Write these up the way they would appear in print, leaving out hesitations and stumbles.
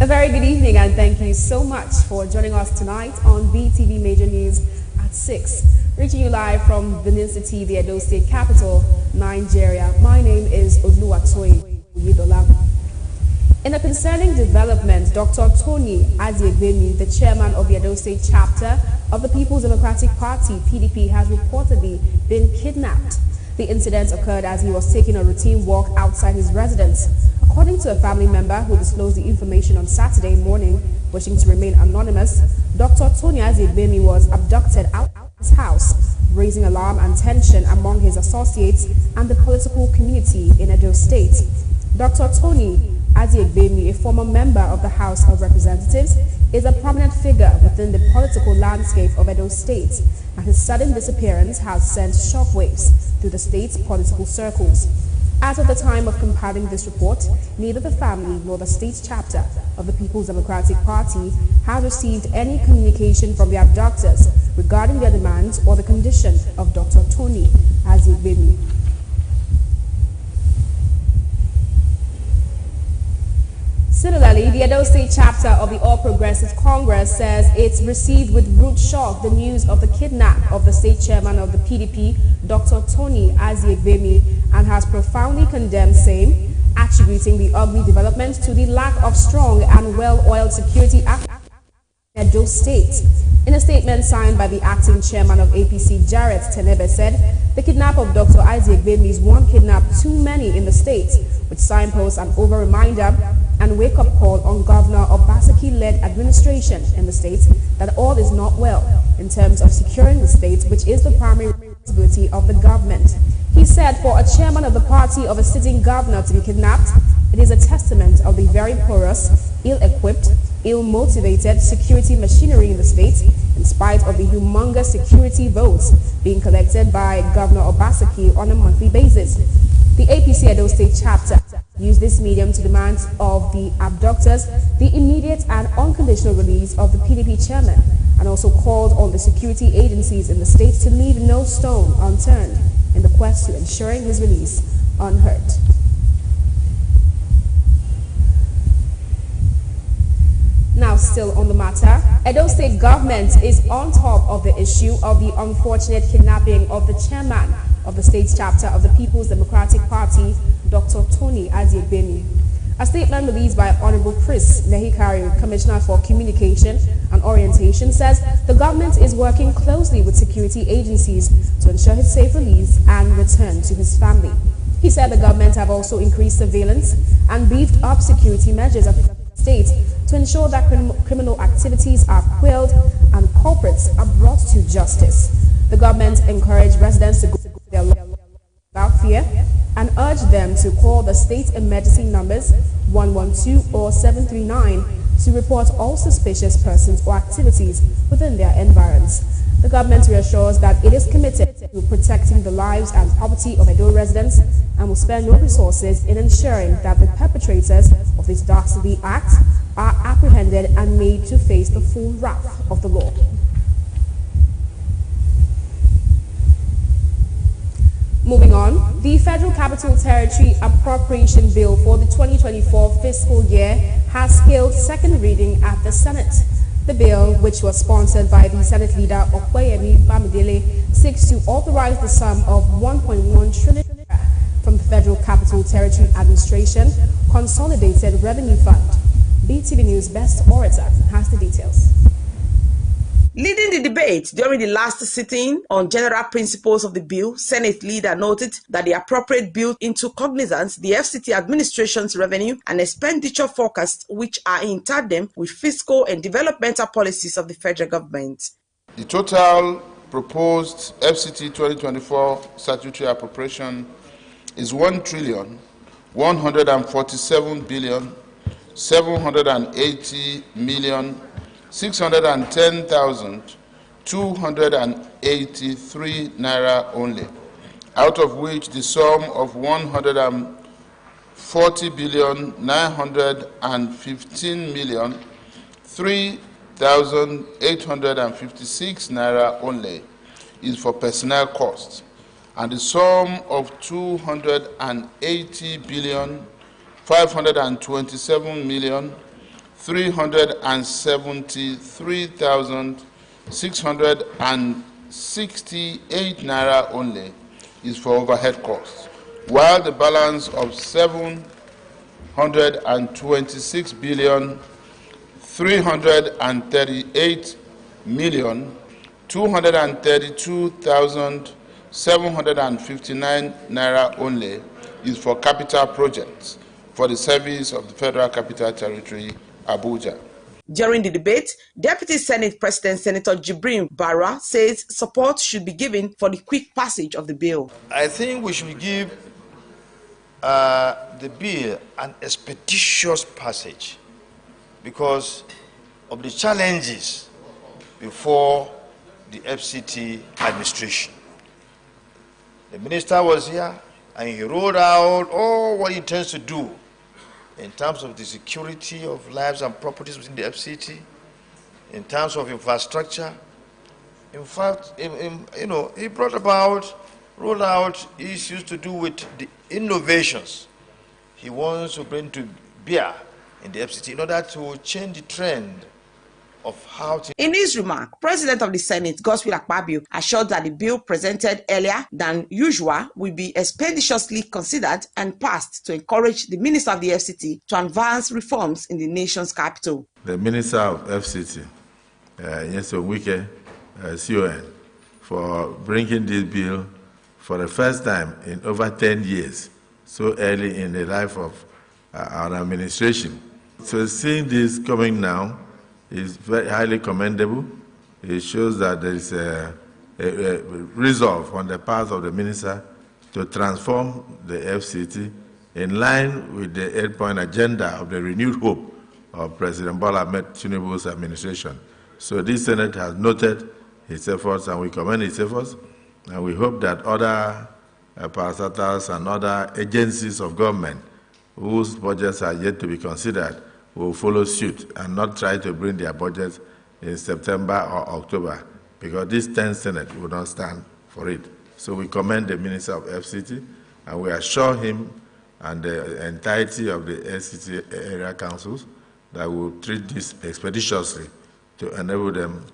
A very good evening and thank you so much for joining us tonight on BeeTv Major News at 6. Reaching you live from Benin City, the Edo State capital, Nigeria. My name is Oluwatoyin Oyedola. In a concerning development, Dr. Tony Aziegbemi, the chairman of the Edo State chapter of the People's Democratic Party, PDP, has reportedly been kidnapped. The incident occurred as he was taking a routine walk outside his residence. According to a family member who disclosed the information on Saturday morning, wishing to remain anonymous, Dr. Tony Aziegbemi was abducted out of his house, raising alarm and tension among his associates and the political community in Edo State. Dr. Tony Aziegbemi, a former member of the House of Representatives, is a prominent figure within the political landscape of Edo State, and his sudden disappearance has sent shockwaves through the state's political circles. As of the time of compiling this report, neither the family nor the state chapter of the People's Democratic Party has received any communication from the abductors regarding their demands or the condition of Dr. Tony Aziegbemi. Similarly, the Edo State chapter of the All Progressive Congress says it's received with rude shock the news of the kidnap of the state chairman of the PDP, Dr. Tony Aziegbemi, and has profoundly condemned same, attributing the ugly development to the lack of strong and well-oiled security in Edo State. In a statement signed by the acting chairman of APC, Jarrett Tenebe, said the kidnap of Dr. Aziegbemi is one kidnap too many in the state, which signposts an over-reminder and wake-up call on Governor Obaseki-led administration in the state that all is not well in terms of securing the state, which is the primary responsibility of the government. He said for a chairman of the party of a sitting governor to be kidnapped, it is a testament of the very porous, ill-equipped, ill-motivated security machinery in the state, in spite of the humongous security votes being collected by Governor Obaseki on a monthly basis. The APC Edo State chapter used this medium to demand of the abductors the immediate and unconditional release of the PDP chairman, and also called on the security agencies in the state to leave no stone unturned in the quest to ensuring his release unhurt. Now, still on the matter, Edo State government is on top of the issue of the unfortunate kidnapping of the chairman of the state's chapter of the People's Democratic Party, Dr. Tony Aziegbemi. A statement released by Honorable Chris Lehikari, Commissioner for Communication and Orientation, says the government is working closely with security agencies to ensure his safe release and return to his family. He said the government have also increased surveillance and beefed up security measures of the state to ensure that criminal activities are quelled and culprits are brought to justice. The government encouraged residents to go to their law without fear and urged them to call the state emergency numbers 112 or 739 to report all suspicious persons or activities within their environs. The government reassures that it is committed to protecting the lives and property of Edo residents and will spare no resources in ensuring that the perpetrators of this dastardly act are apprehended and made to face the full wrath of the law. Moving on, the Federal Capital Territory Appropriation Bill for the 2024 fiscal year has scaled second reading at the Senate. The bill, which was sponsored by the Senate leader Okweyemi Bamidele, seeks to authorize the sum of 1.1 trillion from the Federal Capital Territory Administration Consolidated Revenue Fund. BeeTv News Best Orator has the details. Leading the debate during the last sitting on general principles of the bill, Senate leader noted that the appropriate bill into cognizance the FCT administration's revenue and expenditure forecasts, which are in tandem with fiscal and developmental policies of the federal government. The total proposed FCT 2024 statutory appropriation is 1,770,610,283 naira only, out of which the sum of 140,915,003,856 naira only is for personnel costs, and the sum of 280,527,000 373,668 naira only is for overhead costs, while the balance of 726 billion 338,232,759 naira only is for capital projects for the service of the Federal Capital Territory, Abuja. During the debate, Deputy Senate President Senator Jibrin Barra says support should be given for the quick passage of the bill. I think we should give the bill an expeditious passage because of the challenges before the FCT administration. The minister was here and he wrote out all what he intends to do in terms of the security of lives and properties within the FCT, in terms of infrastructure. In fact, he rolled out issues to do with the innovations he wants to bring to bear in the FCT in order to change the trend of how to... In his remark, President of the Senate, Godswill Akpabio, assured that the bill presented earlier than usual will be expeditiously considered and passed to encourage the Minister of the FCT to advance reforms in the nation's capital. The Minister of FCT, Nyesom Wike, CON, for bringing this bill for the first time in over 10 years, so early in the life of our administration. So seeing this coming now is very highly commendable. It shows that there is a resolve on the part of the minister to transform the FCT in line with the 8-point agenda of the renewed hope of President Bola Ahmed Tinubu's administration. So this Senate has noted his efforts and we commend his efforts, and we hope that other parastatals and other agencies of government whose budgets are yet to be considered will follow suit and not try to bring their budgets in September or October, because this 10th Senate will not stand for it. So we commend the Minister of FCT and we assure him and the entirety of the FCT area councils that we will treat this expeditiously to enable them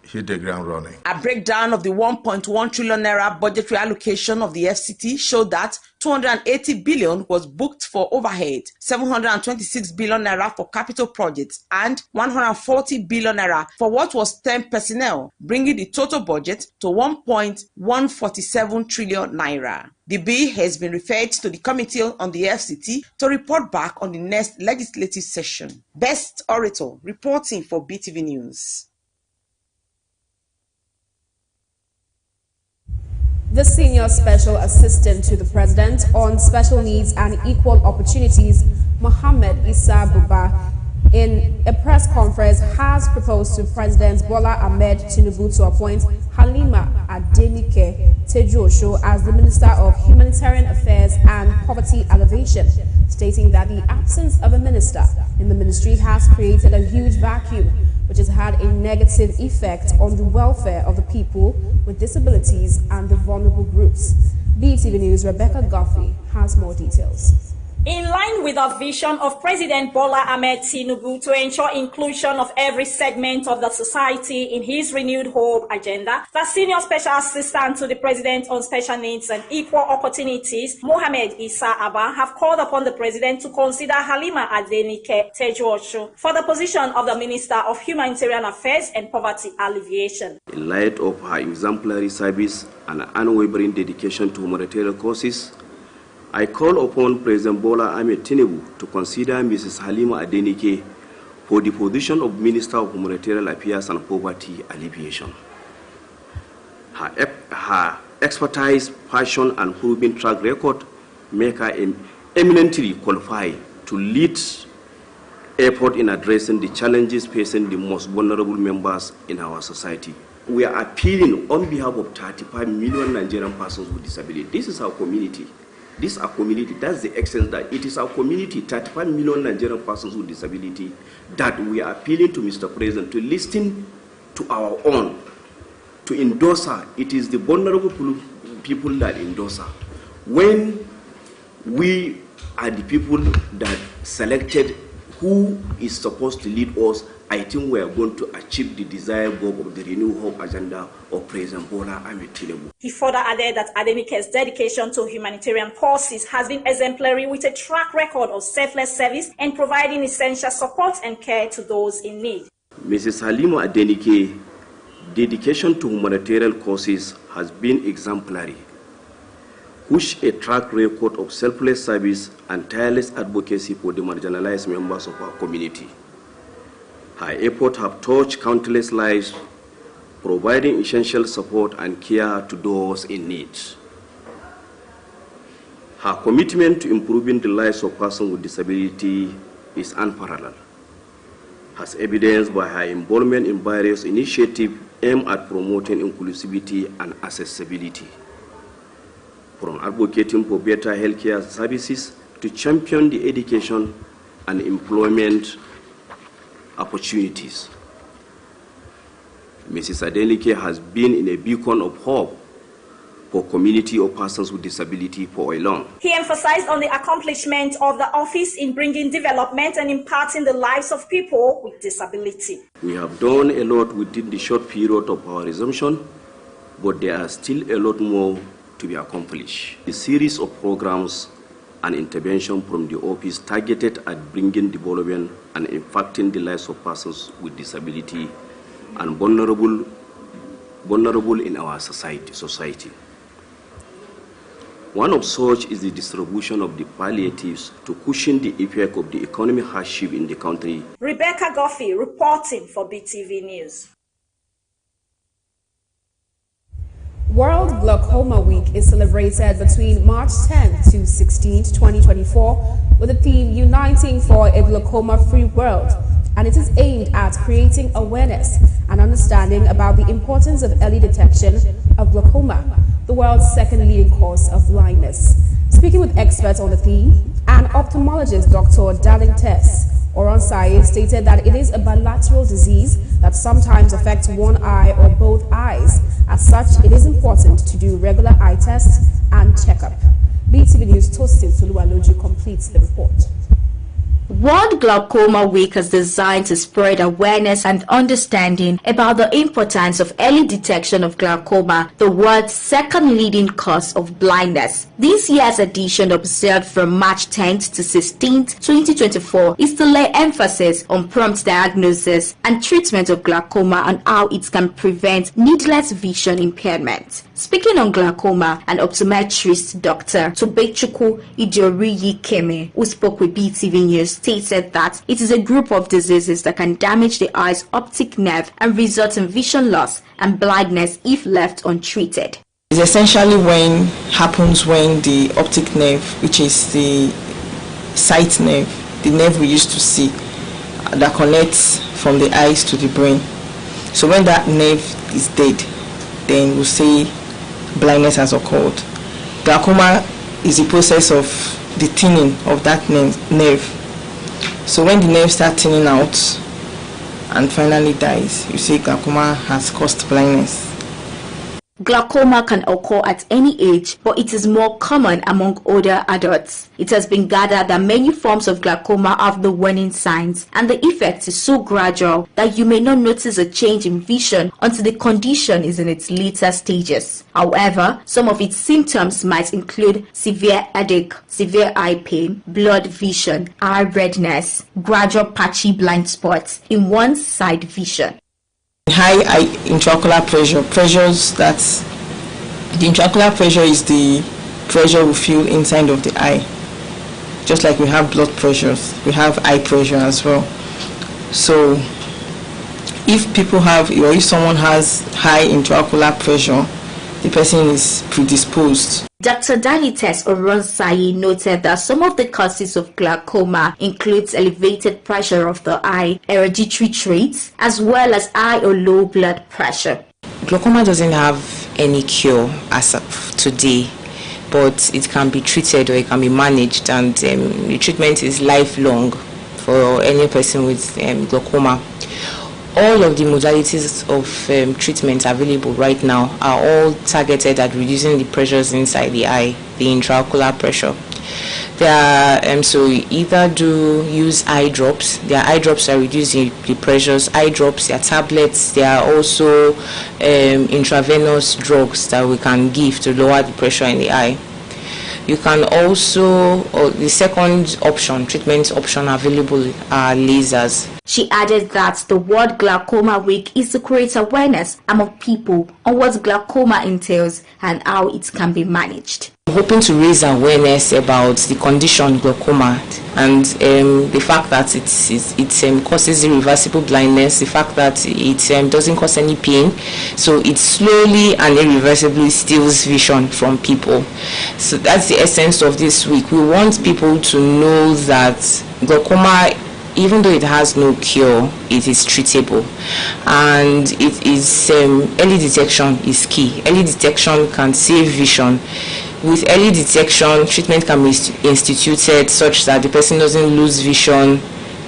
hit the ground running. A breakdown of the 1.1 trillion naira budgetary allocation of the FCT showed that 280 billion was booked for overhead, 726 billion naira for capital projects, and 140 billion naira for what was termed personnel, bringing the total budget to 1.147 trillion naira. The bill has been referred to the Committee on the FCT to report back on the next legislative session. Best Orator reporting for BeeTv News. The Senior Special Assistant to the President on Special Needs and Equal Opportunities, Mohammed Issa Buba, in a press conference has proposed to President Bola Ahmed Tinubu to appoint Halima Adenike Tejuosho as the Minister of Humanitarian Affairs and Poverty Alleviation, stating that the absence of a minister in the ministry has created a huge vacuum, which has had a negative effect on the welfare of the people with disabilities and the vulnerable groups. BeeTv News' Rebecca Guffey has more details. In line with the vision of President Bola Ahmed Tinubu to ensure inclusion of every segment of the society in his renewed hope agenda, the Senior Special Assistant to the President on Special Needs and Equal Opportunities, Mohammed Issa Abba, have called upon the President to consider Halima Adenike Tejuosho for the position of the Minister of Humanitarian Affairs and Poverty Alleviation. In light of her exemplary service and unwavering dedication to humanitarian causes, I call upon President Bola Ahmed Tinubu to consider Mrs. Halima Adenike for the position of Minister of Humanitarian Affairs and Poverty Alleviation. Her expertise, passion, and proven track record make her eminently qualified to lead effort in addressing the challenges facing the most vulnerable members in our society. We are appealing on behalf of 35 million Nigerian persons with disability. This is our community. This is our community. That's the extent that it is our community, 35 million Nigerian persons with disability, that we are appealing to Mr. President to listen to our own, to endorse her. It is the vulnerable people that endorse her. When we are the people that selected who is supposed to lead us, I think we are going to achieve the desired goal of the Renew Hope agenda of President Bola Ahmed Tinubu. He further added that Adenike's dedication to humanitarian causes has been exemplary, with a track record of selfless service and providing essential support and care to those in need. Mrs. Halima Adenike's dedication to humanitarian causes has been exemplary, which a track record of selfless service and tireless advocacy for the marginalized members of our community. Her efforts have touched countless lives, providing essential support and care to those in need. Her commitment to improving the lives of persons with disability is unparalleled, as evidenced by her involvement in various initiatives aimed at promoting inclusivity and accessibility, from advocating for better healthcare services to champion the education and employment opportunities. Mrs. Adenike has been in a beacon of hope for community of persons with disability for a long. He emphasized on the accomplishment of the office in bringing development and imparting the lives of people with disability. We have done a lot within the short period of our resumption, but there are still a lot more to be accomplished. A series of programs and intervention from the office targeted at bringing development and impacting the lives of persons with disability and vulnerable in our society. One of such is the distribution of the palliatives to cushion the effect of the economic hardship in the country. Rebecca Goffey reporting for BeeTv News. World Glaucoma Week is celebrated between March 10th to 16th, 2024, with the theme Uniting for a Glaucoma-Free World, and it is aimed at creating awareness and understanding about the importance of early detection of glaucoma, the world's second leading cause of blindness. Speaking with experts on the theme, an ophthalmologist, Dr. Darling Tess Oronsaye, stated that it is a bilateral disease that sometimes affects one eye or both eyes. As such, it is important to do regular eye tests and checkup. BeeTv News Toasting Soluwaloju completes the report. World Glaucoma Week is designed to spread awareness and understanding about the importance of early detection of glaucoma, the world's second leading cause of blindness. This year's edition, observed from March 10th to 16th, 2024, is to lay emphasis on prompt diagnosis and treatment of glaucoma and how it can prevent needless vision impairment. Speaking on glaucoma, an optometrist, Dr. Tobechukwu Idoriyi Keme, who spoke with BeeTv News, stated that it is a group of diseases that can damage the eye's optic nerve and result in vision loss and blindness if left untreated. It's essentially happens when the optic nerve, which is the sight nerve, the nerve we used to see, that connects from the eyes to the brain. So when that nerve is dead, then we'll say blindness has occurred. Glaucoma is the process of the thinning of that nerve. So when the nerve starts thinning out and finally dies, you say glaucoma has caused blindness. Glaucoma can occur at any age, but it is more common among older adults. It has been gathered that many forms of glaucoma have the warning signs, and the effect is so gradual that you may not notice a change in vision until the condition is in its later stages. However, some of its symptoms might include severe headache, severe eye pain, blurred vision, eye redness, gradual patchy blind spots in one side vision. High intraocular pressures, that's the intraocular pressure is the pressure we feel inside of the eye. Just like we have blood pressures, we have eye pressure as well. So if people have, or if someone has high intraocular pressure, the person is predisposed. Dr. Danites Oronsaye noted that some of the causes of glaucoma includes elevated pressure of the eye, hereditary traits, as well as high or low blood pressure. Glaucoma doesn't have any cure as of today, but it can be treated or it can be managed, and the treatment is lifelong for any person with glaucoma. All of the modalities of treatment available right now are all targeted at reducing the pressures inside the eye, the intraocular pressure. So either use eye drops. Their eye drops are reducing the pressures. Eye drops, their tablets. There are also intravenous drugs that we can give to lower the pressure in the eye. You can also, the second option, treatment option available are lasers. She added that the World Glaucoma Week is to create awareness among people on what glaucoma entails and how it can be managed. I'm hoping to raise awareness about the condition glaucoma and the fact that it causes irreversible blindness, the fact that it doesn't cause any pain, so it slowly and irreversibly steals vision from people. So that's the essence of this week. We want people to know that glaucoma, even though it has no cure, it is treatable, and it is early detection is key. Early detection can save vision. With early detection, treatment can be instituted such that the person doesn't lose vision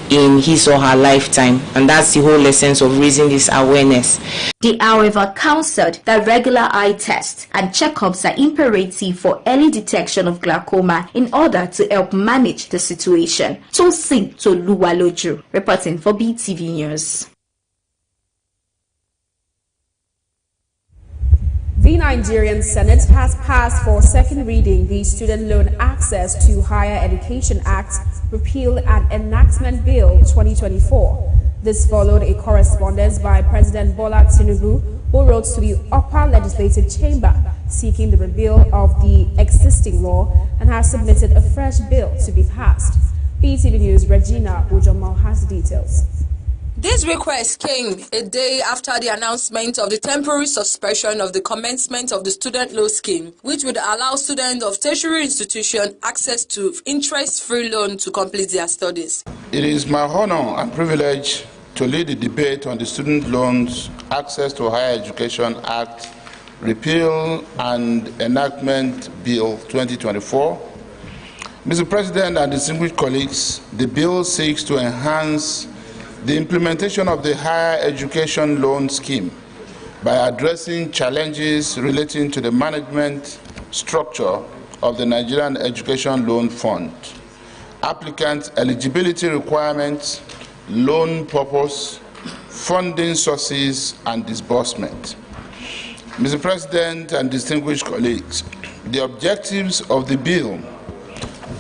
in his or her lifetime, and that's the whole essence of raising this awareness. They, however, counseled that regular eye tests and checkups are imperative for early detection of glaucoma in order to help manage the situation. Tosin Toluwaloju, reporting for BeeTv News. The Nigerian Senate has passed for second reading the Student Loan Access to Higher Education Act Repeal and Enactment Bill 2024. This followed a correspondence by President Bola Tinubu, who wrote to the upper legislative chamber seeking the repeal of the existing law and has submitted a fresh bill to be passed. BeeTv News' Regina Ujomo has details. This request came a day after the announcement of the temporary suspension of the commencement of the student loan scheme, which would allow students of tertiary institutions access to interest-free loan to complete their studies. It is my honor and privilege to lead the debate on the Student Loans Access to Higher Education Act Repeal and Enactment Bill 2024. Mr. President and distinguished colleagues, the bill seeks to enhance the implementation of the Higher Education Loan Scheme by addressing challenges relating to the management structure of the Nigerian Education Loan Fund, applicant eligibility requirements, loan purpose, funding sources, and disbursement. Mr. President and distinguished colleagues, the objectives of the bill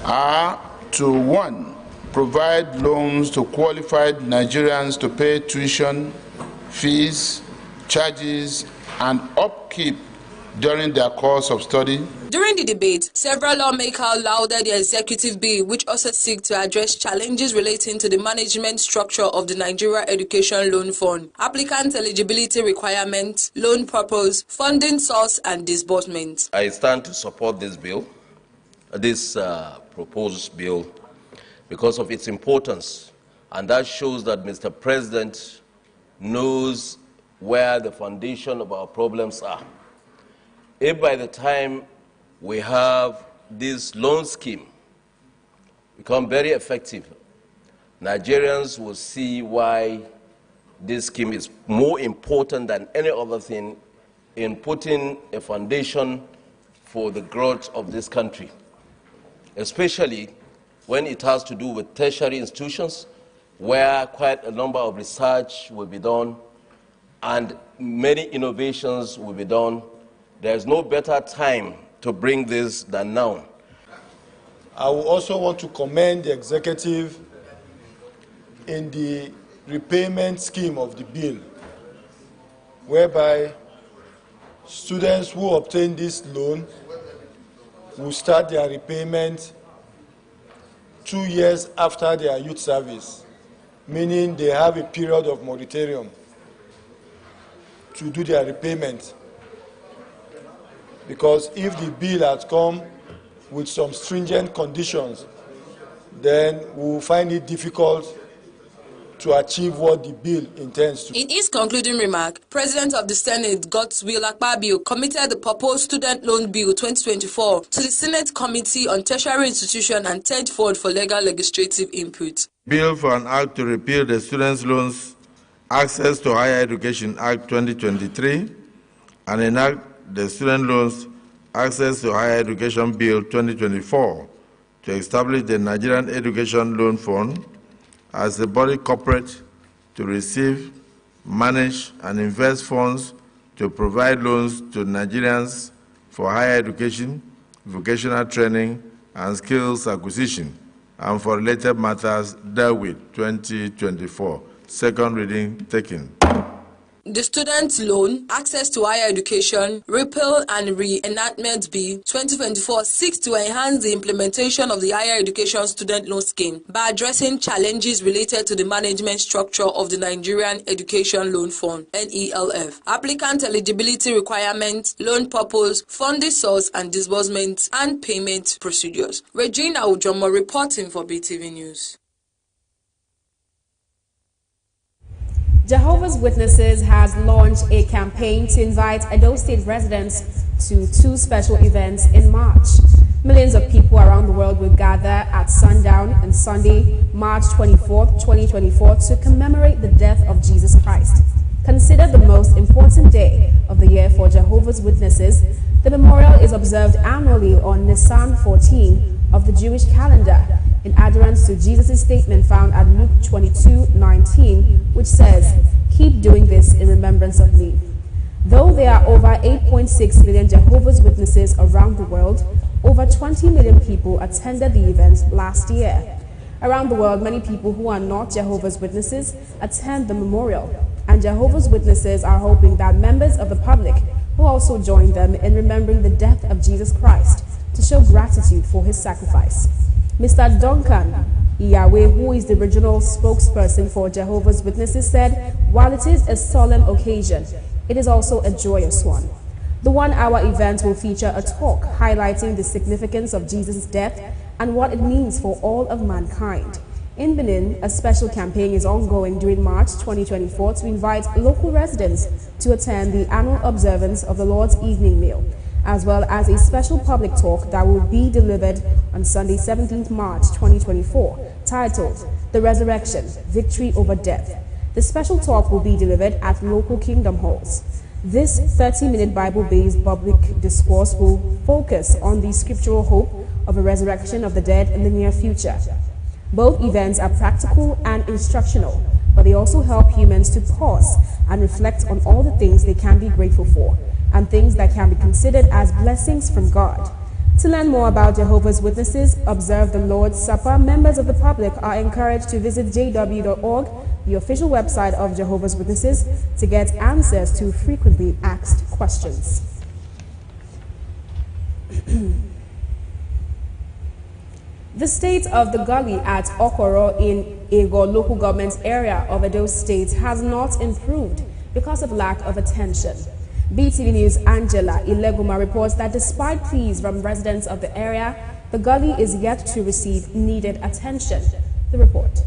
are to, 1, provide loans to qualified Nigerians to pay tuition, fees, charges, and upkeep during their course of study. During the debate, several lawmakers lauded the executive bill, which also seeks to address challenges relating to the management structure of the Nigeria Education Loan Fund, applicant eligibility requirements, loan purpose, funding source, and disbursement. I stand to support this bill, this proposed bill, because of its importance, and that shows that Mr. President knows where the foundation of our problems are. If by the time we have this loan scheme become very effective, Nigerians will see why this scheme is more important than any other thing in putting a foundation for the growth of this country, especially when it has to do with tertiary institutions, where quite a number of research will be done and many innovations will be done. There is no better time to bring this than now. I will also want to commend the executive in the repayment scheme of the bill, whereby students who obtain this loan will start their repayment 2 years after their youth service, meaning they have a period of moratorium to do their repayment. Because if the bill had come with some stringent conditions, then we will find it difficult to achieve what the bill intends to. In his concluding remark, President of the Senate, Godswill Akpabio, committed the proposed Student Loan Bill 2024 to the Senate Committee on Tertiary Institutions and sent forward for legal legislative input. Bill for an Act to repeal the Students' Loans Access to Higher Education Act 2023 and enact the Student Loans Access to Higher Education Bill 2024 to establish the Nigerian Education Loan Fund as a body corporate to receive, manage, and invest funds to provide loans to Nigerians for higher education, vocational training, and skills acquisition, and for related matters dealt with 2024. Second reading taken. The Student Loan, Access to Higher Education, Repeal and Reenactment Bill 2024 seeks to enhance the implementation of the Higher Education Student Loan Scheme by addressing challenges related to the management structure of the Nigerian Education Loan Fund, NELF, applicant eligibility requirements, loan purpose, funding source and disbursement, and payment procedures. Regina Ujomo reporting for BeeTv News. Jehovah's Witnesses has launched a campaign to invite Edo State residents to 2 special events in March. Millions of people around the world will gather at sundown on Sunday, March 24th, 2024 to commemorate the death of Jesus Christ. Considered the most important day of the year for Jehovah's Witnesses, the memorial is observed annually on Nisan 14 of the Jewish calendar, in adherence to Jesus' statement found at Luke 22:19, which says, "Keep doing this in remembrance of me." Though there are over 8.6 million Jehovah's Witnesses around the world, over 20 million people attended the event last year. Around the world, many people who are not Jehovah's Witnesses attend the memorial, and Jehovah's Witnesses are hoping that members of the public will also join them in remembering the death of Jesus Christ to show gratitude for his sacrifice. Mr. Duncan Iyawe, who is the regional spokesperson for Jehovah's Witnesses, said, while it is a solemn occasion, it is also a joyous one. The 1-hour event will feature a talk highlighting the significance of Jesus' death and what it means for all of mankind. In Benin, a special campaign is ongoing during March 2024 to invite local residents to attend the annual observance of the Lord's evening meal, as well as a special public talk that will be delivered on Sunday, 17th March 2024, titled The Resurrection, Victory Over Death. The special talk will be delivered at local kingdom halls. This 30-minute Bible-based public discourse will focus on the scriptural hope of a resurrection of the dead in the near future. Both events are practical and instructional, but they also help humans to pause and reflect on all the things they can be grateful for and things that can be considered as blessings from God. To learn more about Jehovah's Witnesses, observe the Lord's Supper, members of the public are encouraged to visit jw.org, the official website of Jehovah's Witnesses, to get answers to frequently asked questions. The state of the gully at Okoro in Ego local government area of Edo State has not improved because of lack of attention. BeeTv News' Angela Ileguma reports that despite pleas from residents of the area, the gully is yet to receive needed attention. The report.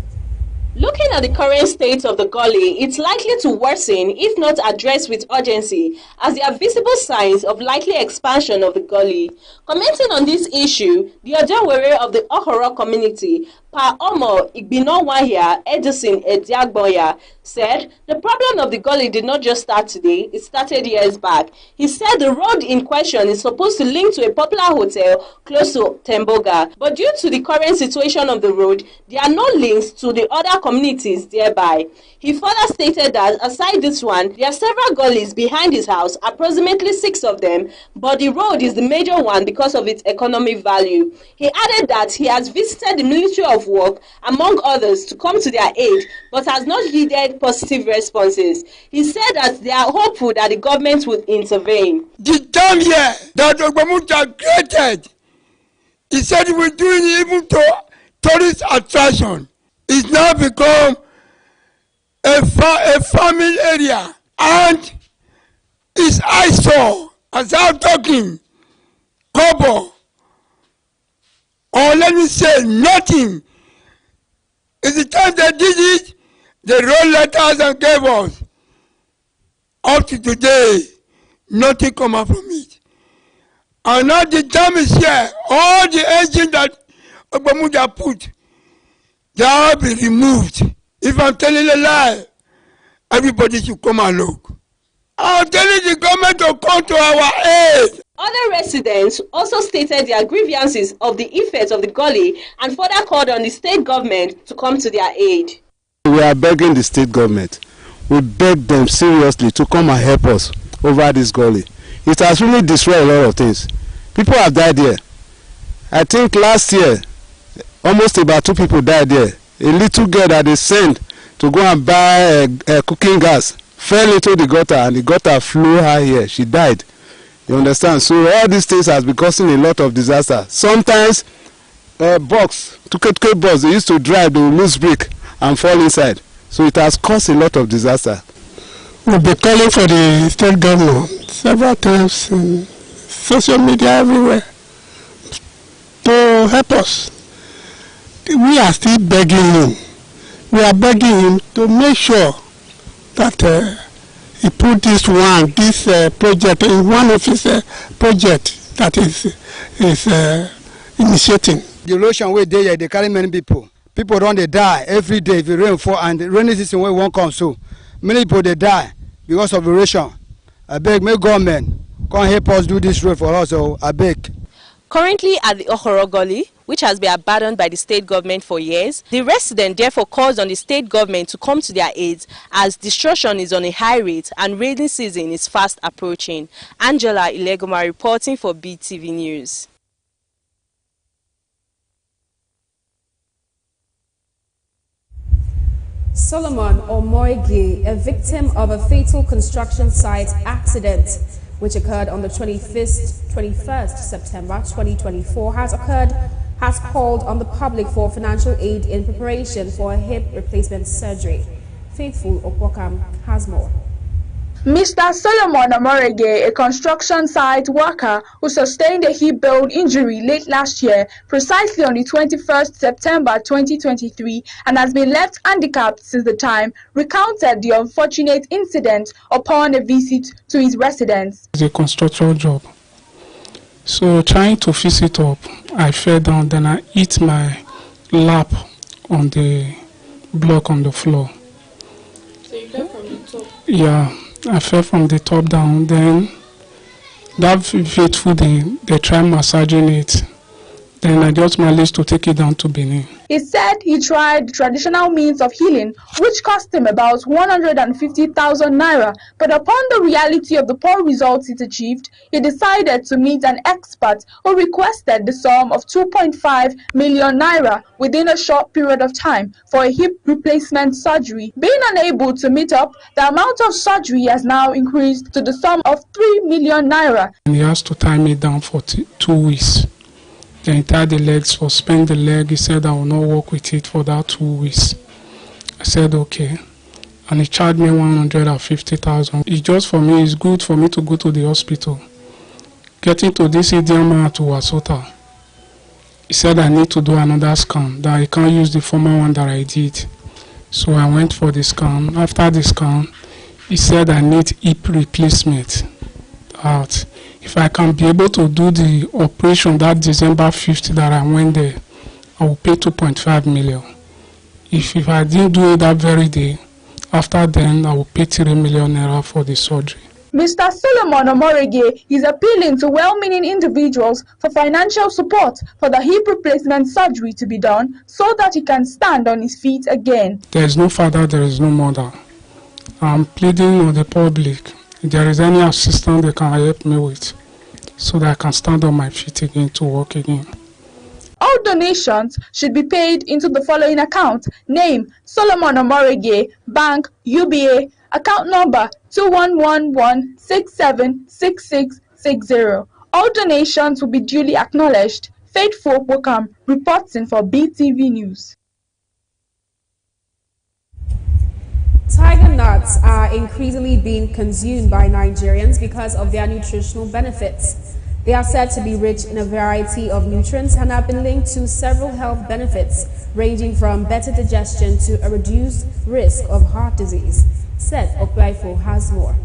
Looking at the current state of the gully, it's likely to worsen if not addressed with urgency, as there are visible signs of likely expansion of the gully. Commenting on this issue, the Ojawere of the Okoro community, Pa Omo Igbinowahia Edison Ediagboya, said the problem of the gully did not just start today, it started years back. He said the road in question is supposed to link to a popular hotel close to Temboga, but due to the current situation of the road, there are no links to the other communities thereby. He further stated that aside this one, there are several gullies behind his house, approximately 6 of them, but the road is the major one because of its economic value. He added that he has visited the Ministry of Work, among others, to come to their aid, but has not heeded positive responses. He said that they are hopeful that the government would intervene. The dam here that Ogbamuta created, he said he was doing it even to tourist attraction. It's now become a farming area, and it's eyesore. As I'm talking, Kobo, or let me say nothing. It's the time they did it, they wrote letters and gave us. Up to today, nothing come out from it. And now the dam is here. All the engine that Ogbamudia put, they all be removed. If I'm telling a lie, everybody should come and look. I'm telling the government to come to our aid. Other residents also stated their grievances of the effects of the gully and further called on the state government to come to their aid. We are begging the state government. We beg them seriously to come and help us over this gully. It has really destroyed a lot of things. People have died here. I think last year, almost about 2 people died there. A little girl that they sent to go and buy cooking gas fell into the gutter and the gutter flew her here. She died. You understand? So all these things has been causing a lot of disaster. Sometimes box, tuke box, they used to drive, they will lose brake and fall inside. So it has caused a lot of disaster. We'll be calling for the state government several times in social media everywhere to help us. We are still begging him. We are begging him to make sure that he put this project in one of his projects that is initiating. The erosion way there, they carry many people. People don't they die every day if the rain fall, and the rainy season when won't come, so many people they die because of erosion. I beg, may government come help us do this road for us. So I beg. Currently at the Okoro Gully, which has been abandoned by the state government for years, the resident therefore calls on the state government to come to their aid as destruction is on a high rate and rainy season is fast approaching. Angela Ilegoma reporting for BeeTv News. Solomon Omoige, a victim of a fatal construction site accident which occurred on the 21st September 2024, has called on the public for financial aid in preparation for a hip replacement surgery. Faithful Opokam has more. Mr. Solomon Omorege, a construction site worker who sustained a hip-bone injury late last year, precisely on the 21st September 2023, and has been left handicapped since the time, recounted the unfortunate incident upon a visit to his residence. It's a construction job. So trying to fix it up, I fell down, then I hit my lap on the block on the floor. So you fell from the top? Yeah. I fell from the top down, then that faithful they tried massaging it. Then I just managed to take it down to Benin. He said he tried traditional means of healing, which cost him about 150,000 naira. But upon the reality of the poor results it achieved, he decided to meet an expert who requested the sum of 2.5 million naira within a short period of time for a hip replacement surgery. Being unable to meet up, the amount of surgery has now increased to the sum of 3 million naira. And he has to tie me down for 2 weeks. Then he tied the legs, suspend the leg. He said I will not work with it for that 2 weeks. I said okay. And he charged me 150,000. It's just for me, it's good for me to go to the hospital. Getting to this Idioma to Wasota, he said I need to do another scan, that I can't use the former one that I did. So I went for the scan. After the scan, he said I need hip replacement. If I can be able to do the operation that December 5th that I went there, I will pay 2.5 million. If I didn't do it that very day, after then I will pay 3 million naira for the surgery. Mr. Solomon Omorege is appealing to well-meaning individuals for financial support for the hip replacement surgery to be done so that he can stand on his feet again. There is no father, there is no mother. I'm pleading with the public. If there is any assistance they can help me with, so that I can stand on my feet again to walk again. All donations should be paid into the following account. Name: Solomon Omorege, Bank, UBA, account number 2111676660. All donations will be duly acknowledged. Faithful Wokam reporting for BeeTv News. Tiger nuts are increasingly being consumed by Nigerians because of their nutritional benefits. They are said to be rich in a variety of nutrients and have been linked to several health benefits, ranging from better digestion to a reduced risk of heart disease. Seth Okwaifo has more.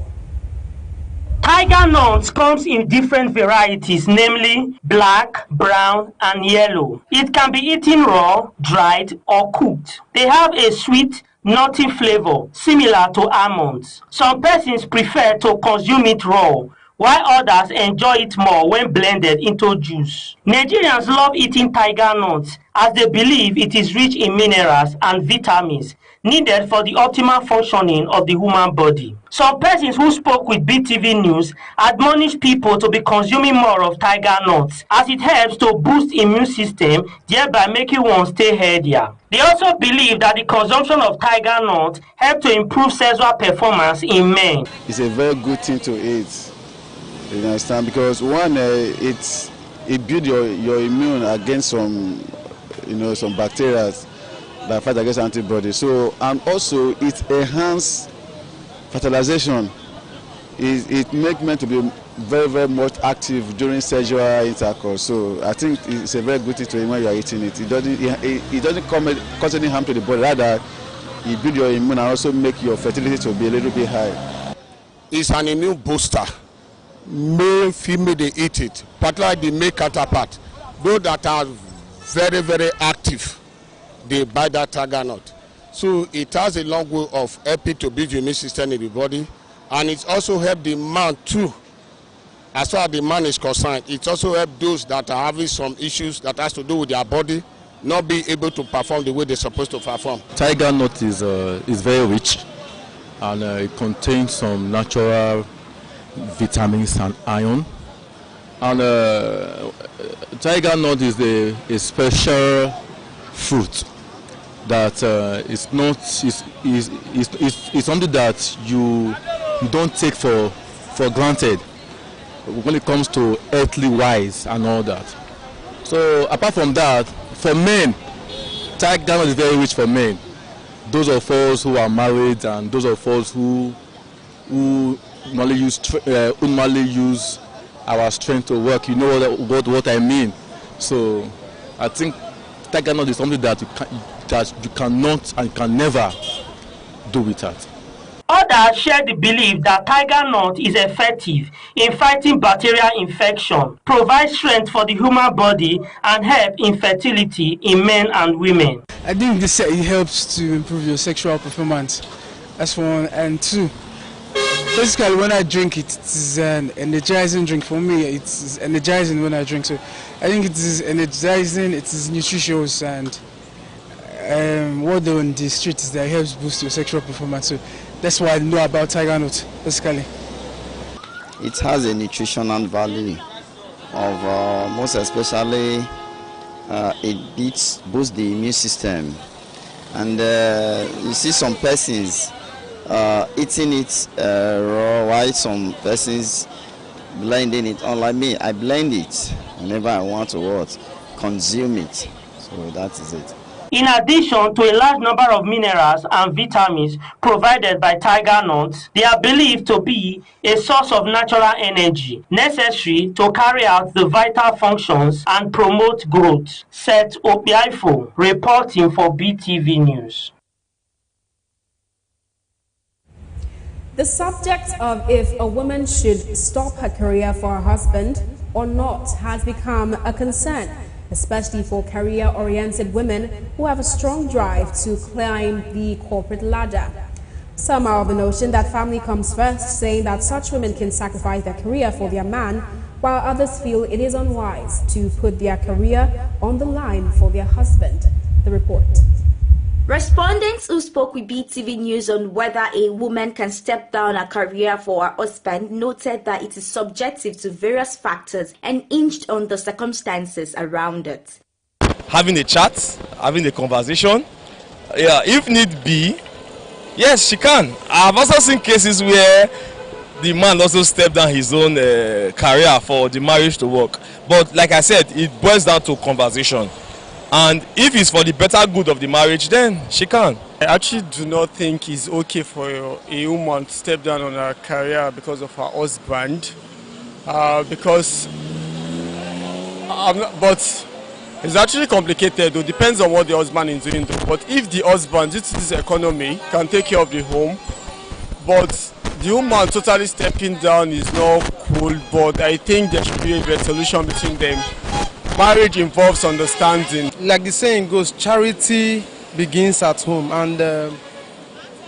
Tiger nuts comes in different varieties, namely black, brown, and yellow. It can be eaten raw, dried, or cooked. They have a sweet, nutty flavor similar to almonds. Some persons prefer to consume it raw, while others enjoy it more when blended into juice. Nigerians love eating tiger nuts as they believe it is rich in minerals and vitamins needed for the optimal functioning of the human body. Some persons who spoke with BeeTv News admonished people to be consuming more of tiger nuts as it helps to boost immune system, thereby making one stay healthier. They also believe that the consumption of tiger nuts helps to improve sexual performance in men. It's a very good thing to eat. You understand? Because one, it builds your immune against some, some bacteria that fight against antibodies. So, and also it enhances fertilization. It makes men to be very, very much active during sexual intercourse. So I think it's a very good thing to eat when you are eating it. It doesn't cause any harm to the body. Rather, it builds your immune and also make your fertility to be a little bit high. It's an immune booster. Male, female, they eat it. Particularly the male counterpart. Those that are very, very active, they buy that tiger nut. So it has a long way of helping to build your immune system in the body. And it also helps the man too. As far as the man is concerned, it also helps those that are having some issues that has to do with their body, not being able to perform the way they're supposed to perform. Tiger nut is very rich, and it contains some natural vitamins and iron. And tiger nut is a special fruit that is something that you don't take for granted when it comes to earthly wise and all that. So apart from that, for men, tiger nut is very rich for men. Those of us who are married and those of us who normally use our strength to work, you know what I mean. So I think tiger nut is something that you cannot and can never do without. Others share the belief that tiger nut is effective in fighting bacterial infection, provides strength for the human body, and help in fertility in men and women. I think this it helps to improve your sexual performance. That's one. And two, basically when I drink it, it's an energizing drink. For me, it's energizing when I drink. So I think it is energizing, it is nutritious, and what on the street is that it helps boost your sexual performance. So that's why I know about tiger nut, basically. It has a nutritional value of most especially it boosts the immune system. And you see some persons eating it raw, while some persons blending it. Unlike me, I blend it whenever I want to consume it. So that is it. In addition to a large number of minerals and vitamins provided by tiger nuts, they are believed to be a source of natural energy necessary to carry out the vital functions and promote growth. Seth Opiaifo reporting for BeeTv News. The subject of if a woman should stop her career for her husband or not has become a concern, especially for career-oriented women who have a strong drive to climb the corporate ladder. Some are of the notion that family comes first, saying that such women can sacrifice their career for their man, while others feel it is unwise to put their career on the line for their husband. The report. Respondents who spoke with BeeTv News on whether a woman can step down her career for her husband noted that it is subjective to various factors and hinged on the circumstances around it. Having a chat, having a conversation, if need be, yes, she can. I've also seen cases where the man also stepped down his own career for the marriage to work. But like I said, it boils down to conversation. And if it's for the better good of the marriage, then she can. I actually do not think it's okay for a woman to step down on her career because of her husband. But it's actually complicated. It depends on what the husband is doing. But if the husband, due to this economy, can take care of the home, but the woman totally stepping down is not cool. But I think there should be a resolution between them. Marriage involves understanding. Like the saying goes, charity begins at home, and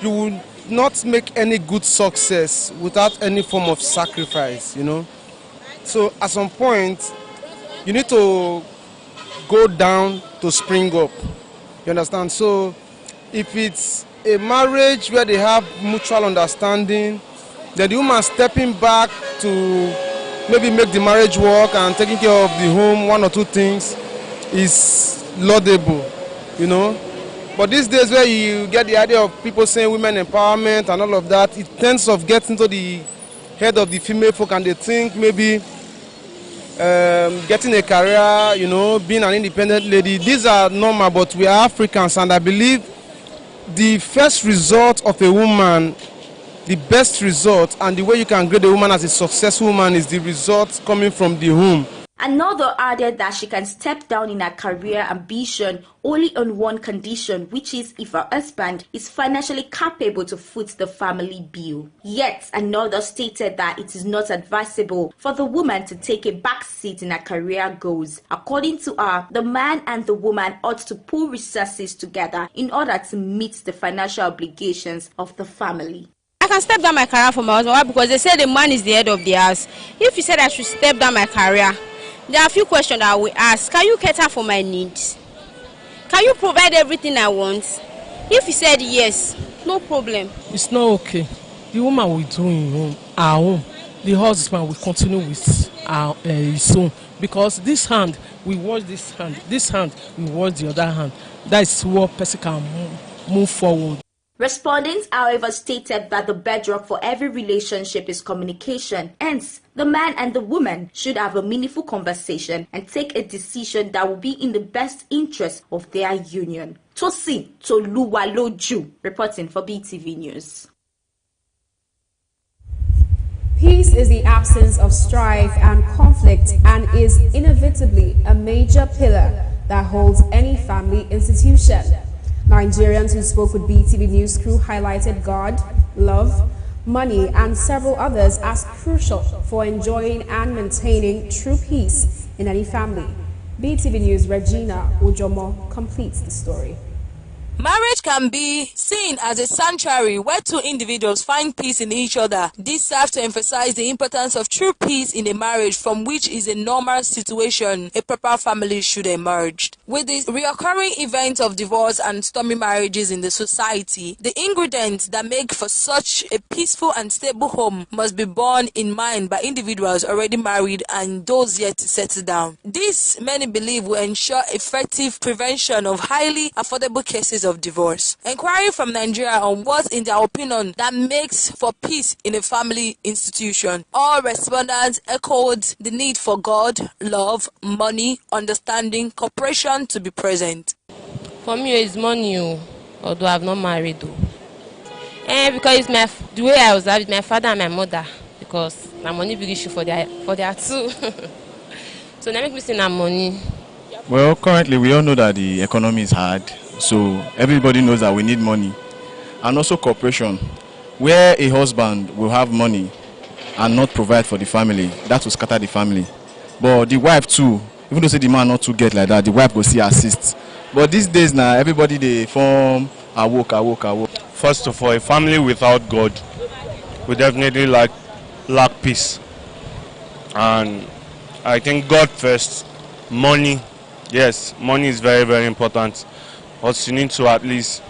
you will not make any good success without any form of sacrifice, you know. So at some point, you need to go down to spring up. You understand? So if it's a marriage where they have mutual understanding, then the woman stepping back to maybe make the marriage work and taking care of the home, one or two things, is laudable, you know. But these days where you get the idea of people saying women empowerment and all of that, it tends to get into the head of the female folk, and they think maybe getting a career, you know, being an independent lady, these are normal, but we are Africans, and I believe the first result of a woman, the best result, and the way you can grade a woman as a successful woman is the result coming from the home. Another added that she can step down in her career ambition only on one condition, which is if her husband is financially capable to foot the family bill. Yet another stated that it is not advisable for the woman to take a back seat in her career goals. According to her, the man and the woman ought to pool resources together in order to meet the financial obligations of the family. I can step down my career for my husband. Why? Because they say the man is the head of the house. If you said I should step down my career, there are a few questions that I will ask. Can you cater for my needs? Can you provide everything I want? If he said yes, no problem. It's not okay. The woman will do in her own. The husband will continue with his own. Because this hand will watch this hand will watch the other hand. That is what person can move forward. Respondents, however, stated that the bedrock for every relationship is communication. Hence, the man and the woman should have a meaningful conversation and take a decision that will be in the best interest of their union. Tosi Toluwaloju, reporting for BeeTv News. Peace is the absence of strife and conflict and is inevitably a major pillar that holds any family institution. Nigerians who spoke with BeeTv News crew highlighted God, love, money, and several others as crucial for enjoying and maintaining true peace in any family. BeeTv News' Regina Ujomo completes the story. Marriage can be seen as a sanctuary where two individuals find peace in each other. This serves to emphasize the importance of true peace in a marriage from which is a normal situation a proper family should emerge. With the recurring events of divorce and stormy marriages in the society, the ingredients that make for such a peaceful and stable home must be borne in mind by individuals already married and those yet to settle down. This, many believe, will ensure effective prevention of highly affordable cases of divorce. Inquiry from Nigeria on what, in their opinion, that makes for peace in a family institution. All respondents echoed the need for God, love, money, understanding, cooperation to be present. For me, it's money, although I've not married. Because it's the way I was with my father and my mother, because my money big issue for their two. So they make me say na money. Well, currently we all know that the economy is hard. So everybody knows that we need money, and also cooperation, where a husband will have money and not provide for the family, that will scatter the family. But the wife too, even though say the man not to get like that, the wife will see assist. But these days now, everybody they form a work. First of all, a family without God will definitely lack peace. And I think God first, money. Yes, money is very, very important. But you need to, at least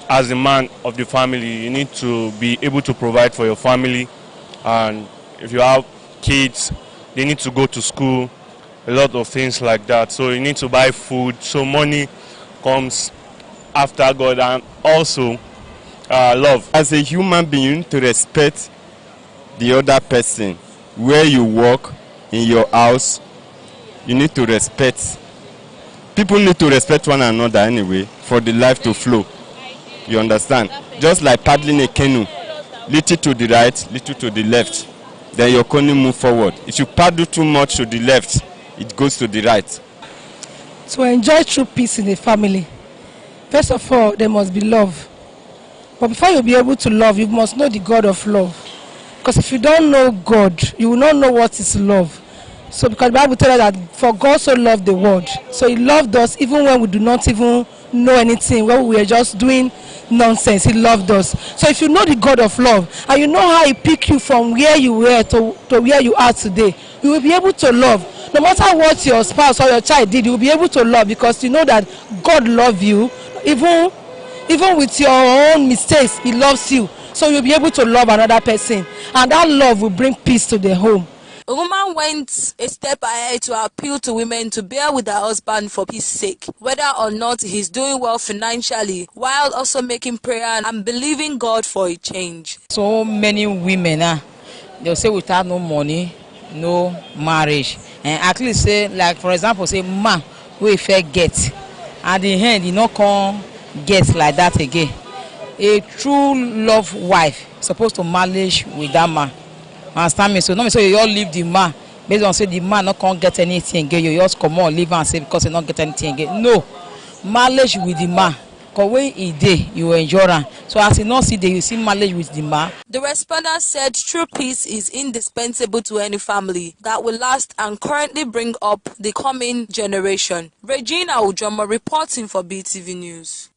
as a man of the family, you need to be able to provide for your family. And if you have kids, they need to go to school, a lot of things like that. So you need to buy food. So money comes after God, and also love. As a human being, to respect the other person, where you work, in your house, you need to respect. People need to respect one another anyway for the life to flow. You understand? Just like paddling a canoe, little to the right, little to the left, then your canoe move forward. If you paddle too much to the left, it goes to the right. To enjoy true peace in a family, first of all, there must be love. But before you'll be able to love, you must know the God of love. Because if you don't know God, you will not know what is love. So because the Bible tells us that for God so loved the world, so he loved us even when we do not even know anything, when we were just doing nonsense, he loved us. So if you know the God of love and you know how he picked you from where you were to where you are today, you will be able to love. No matter what your spouse or your child did, you will be able to love, because you know that God loves you. Even with your own mistakes, he loves you. So you'll be able to love another person, and that love will bring peace to the home. A woman went a step ahead to appeal to women to bear with their husband for peace sake, whether or not he's doing well financially, while also making prayer and believing God for a change. So many women, they'll say without no money, no marriage. And at least say, like for example, say man, we fair get. At the end, you not come get like that again. A true love wife supposed to manage with that man. Understand me? So no me say you all leave the man based on say the man not can't get anything again. You just come on leave and say because you not get anything again. No, marriage with the man. Cause when he day you enjoy him. So as you not see there, you see marriage with the man. The respondent said true peace is indispensable to any family that will last and currently bring up the coming generation. Regina Ujomo reporting for BeeTv News.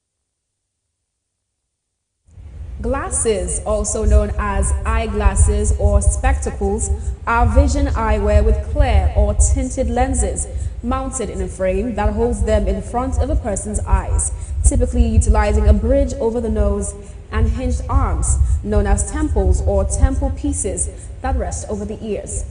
Glasses, also known as eyeglasses or spectacles, are vision eyewear with clear or tinted lenses mounted in a frame that holds them in front of a person's eyes, typically utilizing a bridge over the nose and hinged arms, known as temples or temple pieces, that rest over the ears.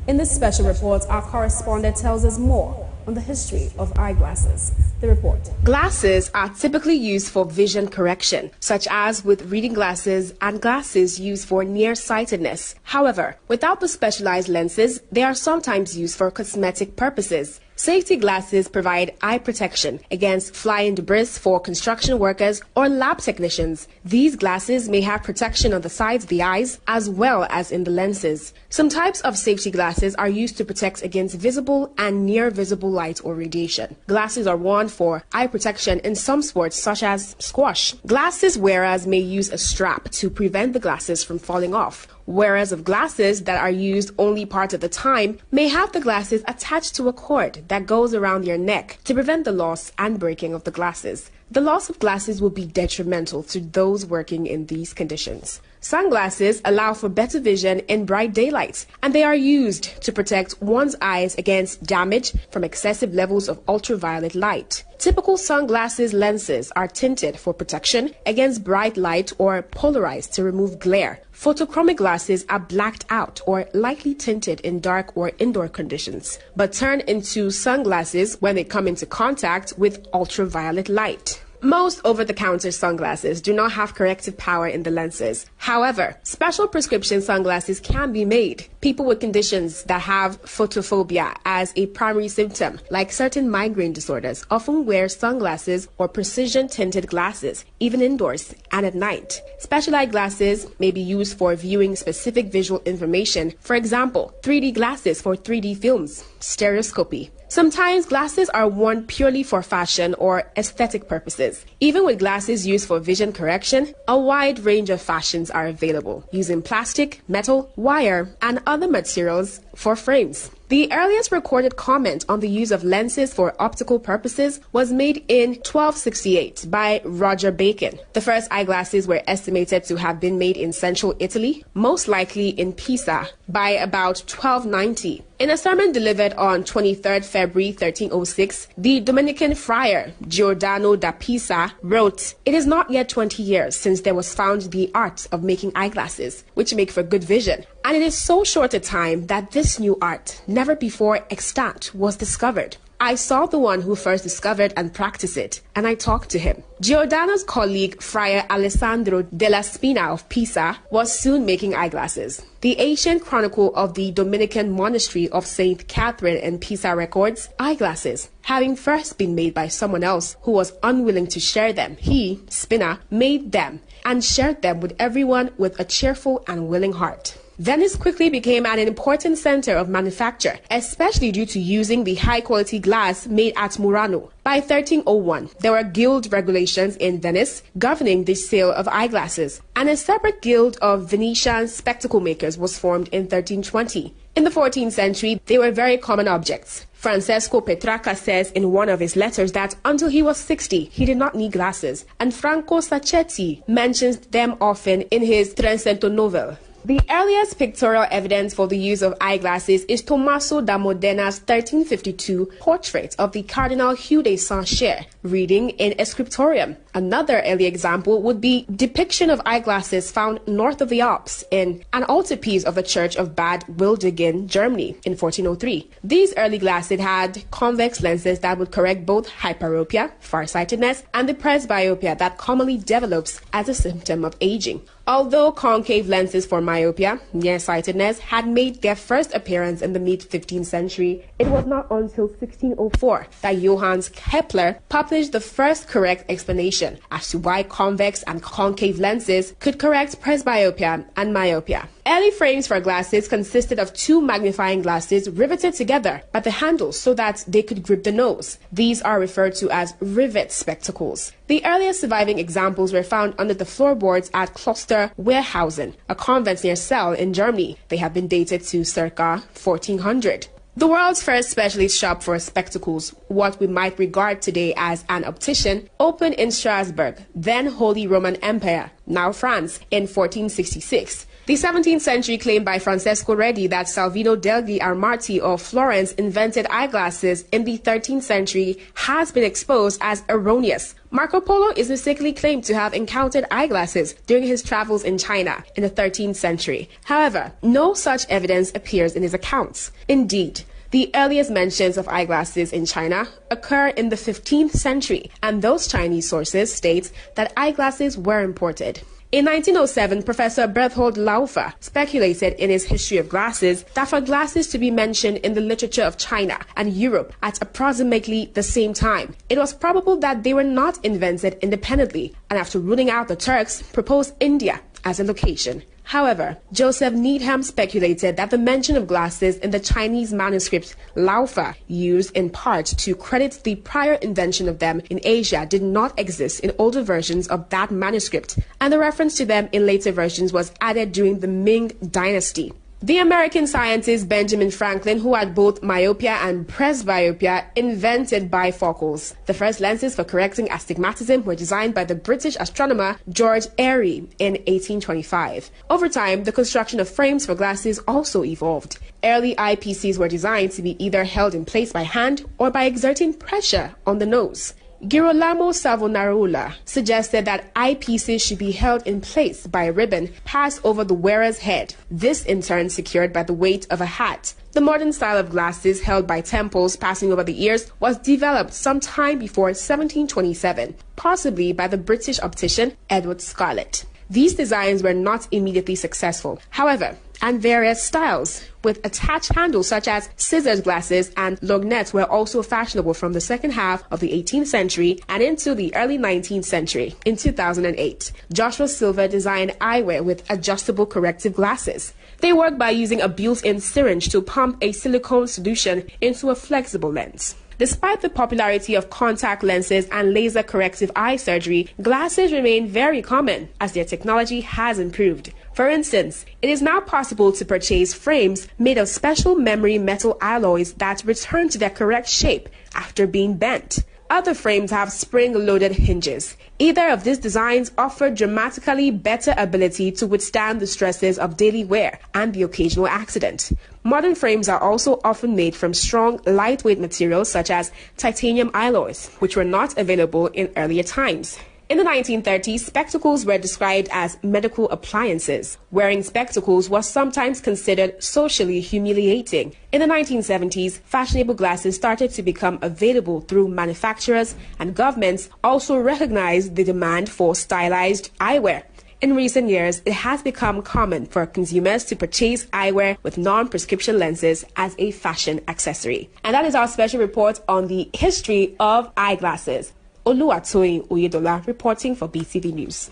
In this special report, our correspondent tells us more on the history of eyeglasses. The report. Glasses are typically used for vision correction, such as with reading glasses and glasses used for nearsightedness. However, without the specialized lenses, they are sometimes used for cosmetic purposes. Safety glasses provide eye protection against flying debris for construction workers or lab technicians. These glasses may have protection on the sides of the eyes as well as in the lenses. Some types of safety glasses are used to protect against visible and near visible light or radiation. Glasses are worn for eye protection in some sports such as squash. Glasses wearers may use a strap to prevent the glasses from falling off. Wearers of glasses that are used only part of the time may have the glasses attached to a cord that goes around your neck to prevent the loss and breaking of the glasses. The loss of glasses will be detrimental to those working in these conditions. Sunglasses allow for better vision in bright daylight, and they are used to protect one's eyes against damage from excessive levels of ultraviolet light. Typical sunglasses lenses are tinted for protection against bright light or polarized to remove glare. Photochromic glasses are blacked out or lightly tinted in dark or indoor conditions, but turn into sunglasses when they come into contact with ultraviolet light. Most over-the-counter sunglasses do not have corrective power in the lenses. However, special prescription sunglasses can be made. People with conditions that have photophobia as a primary symptom, like certain migraine disorders, often wear sunglasses or precision-tinted glasses, even indoors and at night. Specialized glasses may be used for viewing specific visual information, for example, 3D glasses for 3D films, stereoscopy. Sometimes glasses are worn purely for fashion or aesthetic purposes. Even with glasses used for vision correction, a wide range of fashions are available, using plastic, metal, wire, and other materials for frames. The earliest recorded comment on the use of lenses for optical purposes was made in 1268 by Roger Bacon. The first eyeglasses were estimated to have been made in central Italy, most likely in Pisa, by about 1290. In a sermon delivered on 23rd February 1306, the Dominican friar Giordano da Pisa wrote, "It is not yet 20 years since there was found the art of making eyeglasses, which make for good vision. And it is so short a time that this new art, never before extant, was discovered. I saw the one who first discovered and practiced it, and I talked to him." Giordano's colleague, Friar Alessandro della Spina of Pisa, was soon making eyeglasses. The ancient chronicle of the Dominican monastery of St. Catherine in Pisa records eyeglasses having first been made by someone else who was unwilling to share them. He, Spina, made them and shared them with everyone with a cheerful and willing heart. Venice quickly became an important center of manufacture, especially due to using the high-quality glass made at Murano. By 1301, there were guild regulations in Venice governing the sale of eyeglasses, and a separate guild of Venetian spectacle makers was formed in 1320. In the 14th century, they were very common objects. Francesco Petrarca says in one of his letters that until he was 60, he did not need glasses, and Franco Sacchetti mentions them often in his Trecento novel. The earliest pictorial evidence for the use of eyeglasses is Tommaso da Modena's 1352 portrait of the Cardinal Hugh de Saint-Cher reading in a scriptorium. Another early example would be depiction of eyeglasses found north of the Alps in an altarpiece of the Church of Bad Wildingen, Germany in 1403. These early glasses had convex lenses that would correct both hyperopia, farsightedness, and the presbyopia that commonly develops as a symptom of aging. Although concave lenses for myopia, nearsightedness, had made their first appearance in the mid-15th century, it was not until 1604 that Johannes Kepler published the first correct explanation as to why convex and concave lenses could correct presbyopia and myopia. Early frames for glasses consisted of two magnifying glasses riveted together by the handles so that they could grip the nose. These are referred to as rivet spectacles. The earliest surviving examples were found under the floorboards at Kloster Wehrhausen, a convent near Celle in Germany. They have been dated to circa 1400. The world's first specialist shop for spectacles, what we might regard today as an optician, opened in Strasbourg, then Holy Roman Empire, now France, in 1466. The 17th century claim by Francesco Redi that Salvino degli Armati of Florence invented eyeglasses in the 13th century has been exposed as erroneous. Marco Polo is mistakenly claimed to have encountered eyeglasses during his travels in China in the 13th century. However, no such evidence appears in his accounts. Indeed, the earliest mentions of eyeglasses in China occur in the 15th century, and those Chinese sources state that eyeglasses were imported. In 1907, Professor Berthold Laufer speculated in his History of Glasses that for glasses to be mentioned in the literature of China and Europe at approximately the same time, it was probable that they were not invented independently, and after ruling out the Turks, proposed India as a location. However, Joseph Needham speculated that the mention of glasses in the Chinese manuscript Laufer, used in part to credit the prior invention of them in Asia, did not exist in older versions of that manuscript, and the reference to them in later versions was added during the Ming Dynasty. The American scientist Benjamin Franklin, who had both myopia and presbyopia, invented bifocals. The first lenses for correcting astigmatism were designed by the British astronomer George Airy in 1825. Over time, the construction of frames for glasses also evolved. Early eyepieces were designed to be either held in place by hand or by exerting pressure on the nose. Girolamo Savonarola suggested that eyepieces should be held in place by a ribbon passed over the wearer's head, this in turn secured by the weight of a hat. The modern style of glasses held by temples passing over the ears was developed sometime before 1727, possibly by the British optician Edward Scarlett. These designs were not immediately successful, however, and various styles with attached handles such as scissors glasses and lorgnettes were also fashionable from the second half of the 18th century and into the early 19th century. In 2008, Joshua Silver designed eyewear with adjustable corrective glasses. They work by using a built-in syringe to pump a silicone solution into a flexible lens. Despite the popularity of contact lenses and laser corrective eye surgery, glasses remain very common as their technology has improved. For instance, it is now possible to purchase frames made of special memory metal alloys that return to their correct shape after being bent. Other frames have spring-loaded hinges. Either of these designs offer dramatically better ability to withstand the stresses of daily wear and the occasional accident. Modern frames are also often made from strong, lightweight materials such as titanium alloys, which were not available in earlier times. In the 1930s, spectacles were described as medical appliances. Wearing spectacles was sometimes considered socially humiliating. In the 1970s, fashionable glasses started to become available through manufacturers, and governments also recognized the demand for stylized eyewear. In recent years, it has become common for consumers to purchase eyewear with non-prescription lenses as a fashion accessory. And that is our special report on the history of eyeglasses. Oluwatoyin Oyedola reporting for BeeTv News.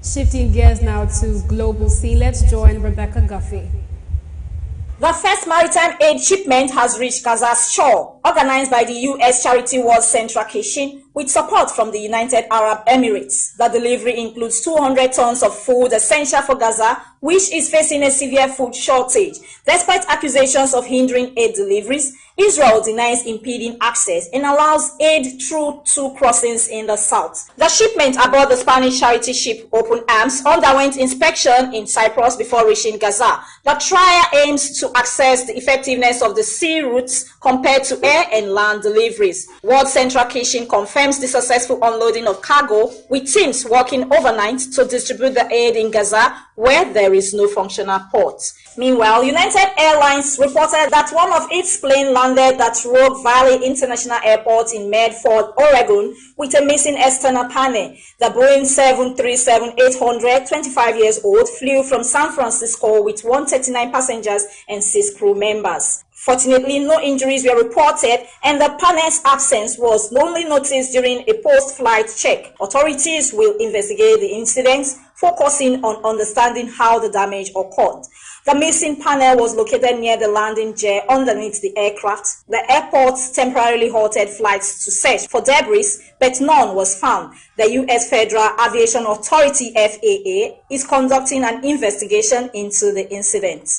Shifting gears now to global scene, let's join Rebecca Guffey. The first maritime aid shipment has reached Gaza's shore, organized by the U.S. charity World Central Kitchen with support from the United Arab Emirates. The delivery includes 200 tons of food essential for Gaza, which is facing a severe food shortage. Despite accusations of hindering aid deliveries, Israel denies impeding access and allows aid through 2 crossings in the south. The shipment aboard the Spanish charity ship Open Arms underwent inspection in Cyprus before reaching Gaza. The trial aims to assess the effectiveness of the sea routes compared to air and land deliveries. World Central Kitchen confirms the successful unloading of cargo, with teams working overnight to distribute the aid in Gaza, where there is no functional port. Meanwhile, United Airlines reported that one of its planes landed at Rogue Valley International Airport in Medford, Oregon, with a missing external panel. The Boeing 737-800, 25 years old, flew from San Francisco with 139 passengers and 6 crew members. Fortunately, no injuries were reported, and the panel's absence was only noticed during a post-flight check. Authorities will investigate the incidents, focusing on understanding how the damage occurred. The missing panel was located near the landing gear underneath the aircraft. The airport temporarily halted flights to search for debris, but none was found. The U.S. Federal Aviation Authority, FAA, is conducting an investigation into the incident.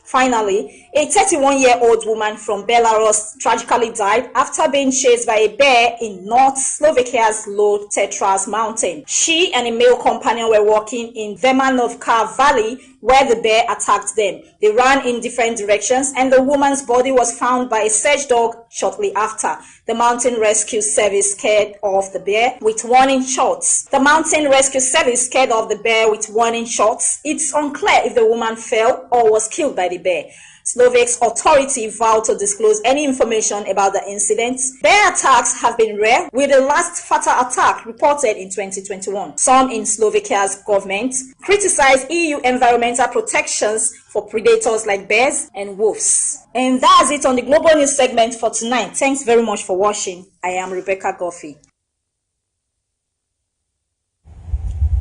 Finally, a 31-year-old woman from Belarus tragically died after being chased by a bear in North Slovakia's Low Tatras mountain. She and a male companion were walking in Vermanovka Valley where the bear attacked them. They ran in different directions, and the woman's body was found by a search dog shortly after. The Mountain Rescue Service scared off the bear with warning shots. It's unclear if the woman fell or was killed by the bear. Slovak's authority vowed to disclose any information about the incident. Bear attacks have been rare, with the last fatal attack reported in 2021. Some in Slovakia's government criticize EU environmental protections for predators like bears and wolves. And that's it on the Global News segment for tonight. Thanks very much for watching. I am Rebecca Guffey.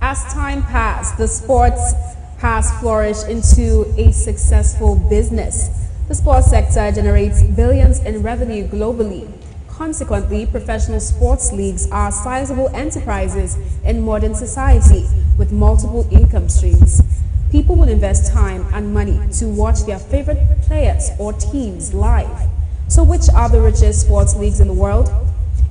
As time passed, the sports has flourished into a successful business. The sports sector generates billions in revenue globally. Consequently, professional sports leagues are sizable enterprises in modern society with multiple income streams. People will invest time and money to watch their favorite players or teams live. So which are the richest sports leagues in the world?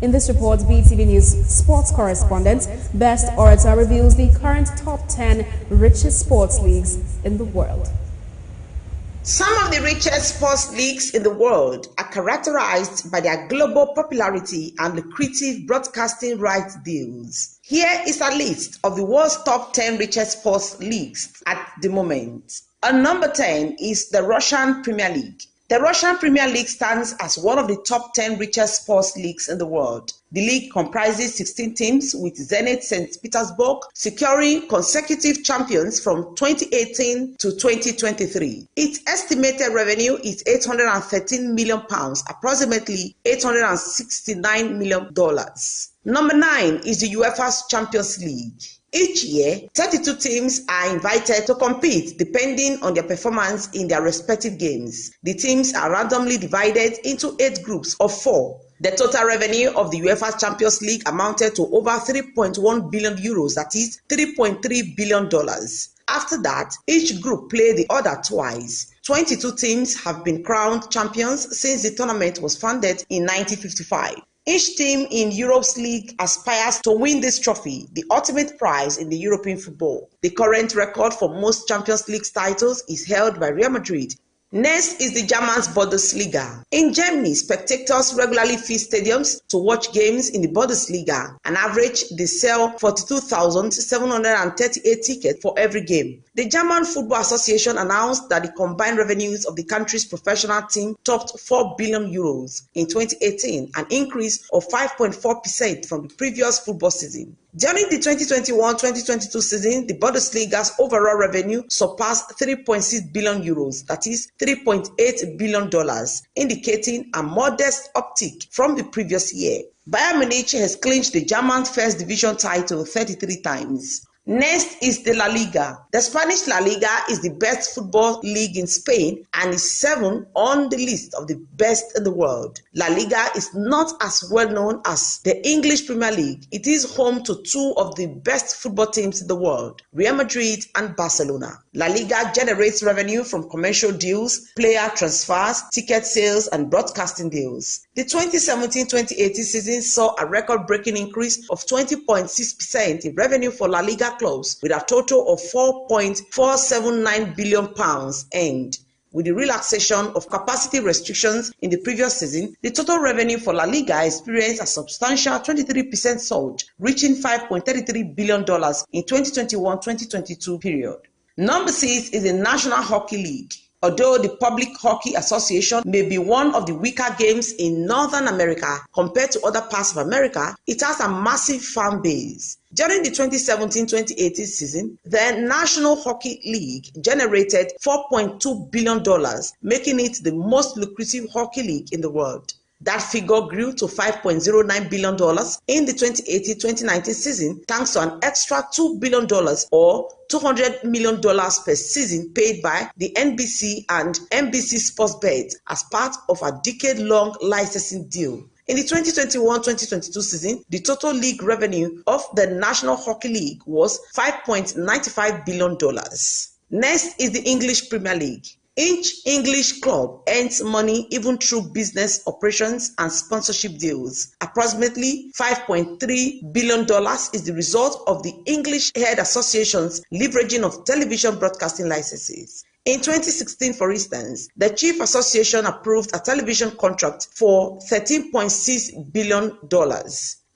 In this report, BeeTv News sports correspondent Best Orator reveals the current top 10 richest sports leagues in the world. Some of the richest sports leagues in the world are characterized by their global popularity and lucrative broadcasting rights deals. Here is a list of the world's top 10 richest sports leagues at the moment. On number 10 is the Russian Premier League. The Russian Premier League stands as one of the top 10 richest sports leagues in the world. The league comprises 16 teams, with Zenit St. Petersburg securing consecutive champions from 2018 to 2023. Its estimated revenue is £813 million, approximately $869 million. Number 9 is the UEFA's Champions League. Each year, 32 teams are invited to compete depending on their performance in their respective games. The teams are randomly divided into 8 groups of 4. The total revenue of the UEFA Champions League amounted to over 3.1 billion euros, that is $3.3 billion. After that, each group played the other twice. 22 teams have been crowned champions since the tournament was founded in 1955. Each team in Europe's league aspires to win this trophy, the ultimate prize in the European football. The current record for most Champions League titles is held by Real Madrid. Next is the German's Bundesliga. In Germany, spectators regularly fill stadiums to watch games in the Bundesliga. On average, they sell 42,738 tickets for every game. The German Football Association announced that the combined revenues of the country's professional team topped 4 billion euros in 2018, an increase of 5.4% from the previous football season. During the 2021-2022 season, the Bundesliga's overall revenue surpassed 3.6 billion euros, that is $3.8 billion, indicating a modest uptick from the previous year. Bayern Munich has clinched the German First Division title 33 times. Next is the La Liga. The Spanish La Liga is the best football league in Spain and is 7th on the list of the best in the world. La Liga is not as well known as the English Premier League. It is home to 2 of the best football teams in the world, Real Madrid and Barcelona. La Liga generates revenue from commercial deals, player transfers, ticket sales, and broadcasting deals. The 2017-2018 season saw a record-breaking increase of 20.6% in revenue for La Liga clubs, with a total of £4.479 billion earned. With the relaxation of capacity restrictions in the previous season, the total revenue for La Liga experienced a substantial 23% surge, reaching $5.33 billion in 2021-2022 period. Number 6 is the National Hockey League. Although the Public Hockey Association may be one of the weaker games in Northern America compared to other parts of America, it has a massive fan base. During the 2017-2018 season, the National Hockey League generated $4.2 billion, making it the most lucrative hockey league in the world. That figure grew to $5.09 billion in the 2018-2019 season, thanks to an extra $2 billion or $200 million per season paid by the NBC and NBC Sportsbet as part of a decade-long licensing deal. In the 2021-2022 season, the total league revenue of the National Hockey League was $5.95 billion. Next is the English Premier League. Each English club earns money even through business operations and sponsorship deals. Approximately $5.3 billion is the result of the English Head Association's leveraging of television broadcasting licenses. In 2016, for instance, the Chief Association approved a television contract for $13.6 billion.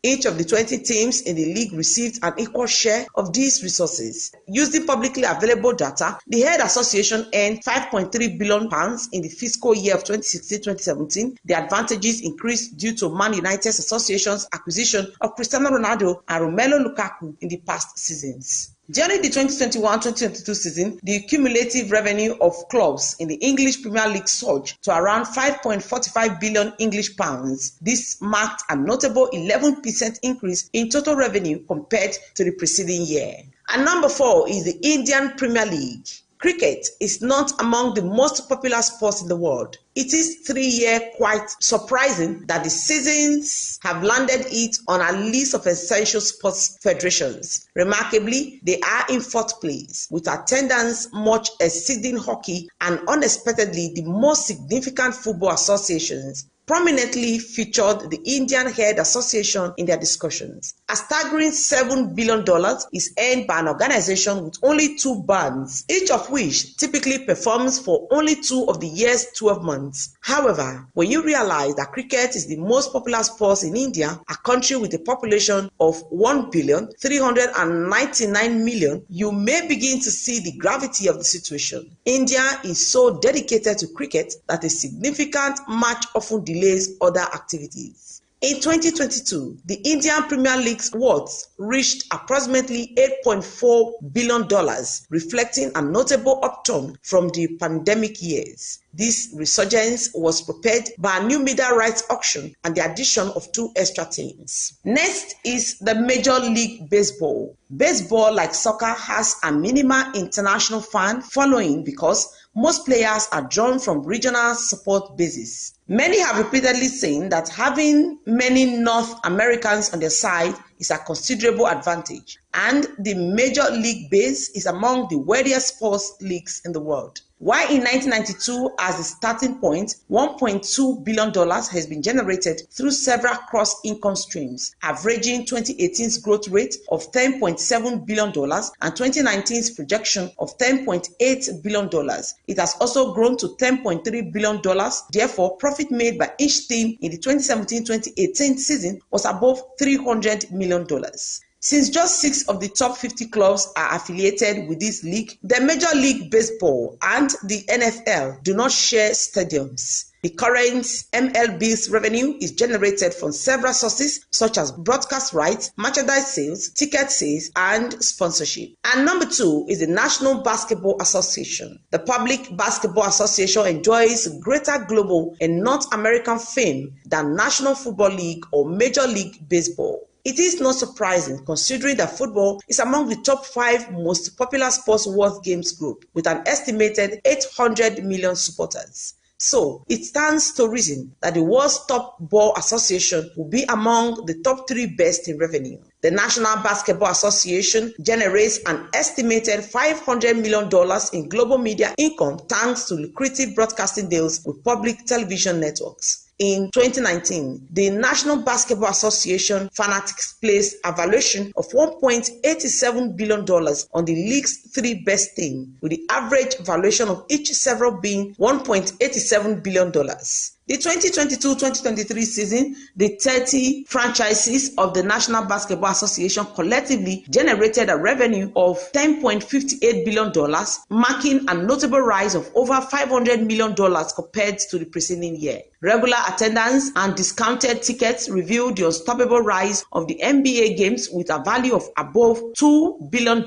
Each of the 20 teams in the league received an equal share of these resources. Using publicly available data, the Head Association earned £5.3 billion in the fiscal year of 2016-2017. The advantages increased due to Man United's association's acquisition of Cristiano Ronaldo and Romelu Lukaku in the past seasons. During the 2021-2022 season, the cumulative revenue of clubs in the English Premier League surged to around £5.45 billion English pounds. This marked a notable 11% increase in total revenue compared to the preceding year. And number 4 is the Indian Premier League. Cricket is not among the most popular sports in the world. It is 3 years quite surprising that the seasons have landed it on a list of essential sports federations. Remarkably, they are in 4th place, with attendance much exceeding hockey and unexpectedly the most significant football associations prominently featured the Indian Head Association in their discussions. A staggering $7 billion is earned by an organization with only 2 bands, each of which typically performs for only 2 of the year's 12 months. However, when you realize that cricket is the most popular sport in India, a country with a population of 1,399,000,000, you may begin to see the gravity of the situation. India is so dedicated to cricket that a significant match often delays other activities. In 2022, the Indian Premier League's worth reached approximately $8.4 billion, reflecting a notable upturn from the pandemic years. This resurgence was propelled by a new media rights auction and the addition of 2 extra teams. Next is the Major League Baseball. Baseball, like soccer, has a minimal international fan following because most players are drawn from regional support bases. Many have repeatedly said that having many North Americans on their side is a considerable advantage, and the Major League base is among the wealthiest sports leagues in the world. While in 1992, as the starting point, $1.2 billion has been generated through several cross-income streams, averaging 2018's growth rate of $10.7 billion and 2019's projection of $10.8 billion. It has also grown to $10.3 billion. Therefore, profit made by each team in the 2017-2018 season was above $300 million. Since just 6 of the top 50 clubs are affiliated with this league, the Major League Baseball and the NFL do not share stadiums. The current MLB's revenue is generated from several sources such as broadcast rights, merchandise sales, ticket sales, and sponsorship. And number 2 is the National Basketball Association. The Public Basketball Association enjoys greater global and North American fame than National Football League or Major League Baseball. It is not surprising considering that football is among the top 5 most popular sports world games group with an estimated 800 million supporters. So, it stands to reason that the world's top ball association will be among the top 3 best in revenue. The National Basketball Association generates an estimated $500 million in global media income thanks to lucrative broadcasting deals with public television networks. In 2019, the National Basketball Association Fanatics placed a valuation of $1.87 billion on the league's 3 best teams, with the average valuation of each several being $1.87 billion. The 2022-2023 season, the 30 franchises of the National Basketball Association collectively generated a revenue of $10.58 billion, marking a notable rise of over $500 million compared to the preceding year. Regular attendance and discounted tickets revealed the unstoppable rise of the NBA games with a value of above $2 billion,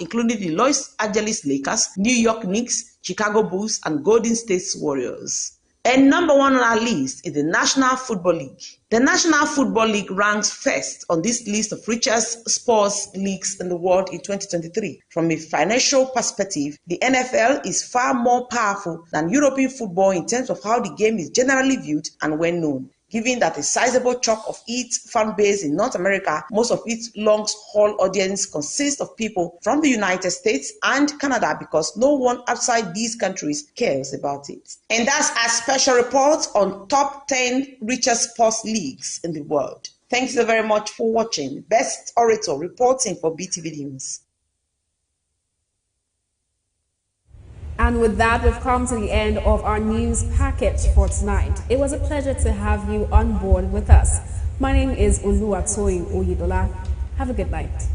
including the Los Angeles Lakers, New York Knicks, Chicago Bulls, and Golden State Warriors. And number 1 on our list is the National Football League. The National Football League ranks first on this list of richest sports leagues in the world in 2023. From a financial perspective, the NFL is far more powerful than European football in terms of how the game is generally viewed and well known. Given that a sizable chunk of its fan base in North America, most of its long-haul audience consists of people from the United States and Canada because no one outside these countries cares about it. And that's a special report on top 10 richest sports leagues in the world. Thanks so very much for watching. Best Orator reporting for BeeTv News. And with that, we've come to the end of our news package for tonight. It was a pleasure to have you on board with us. My name is Oluwatoyin Oyedola. Have a good night.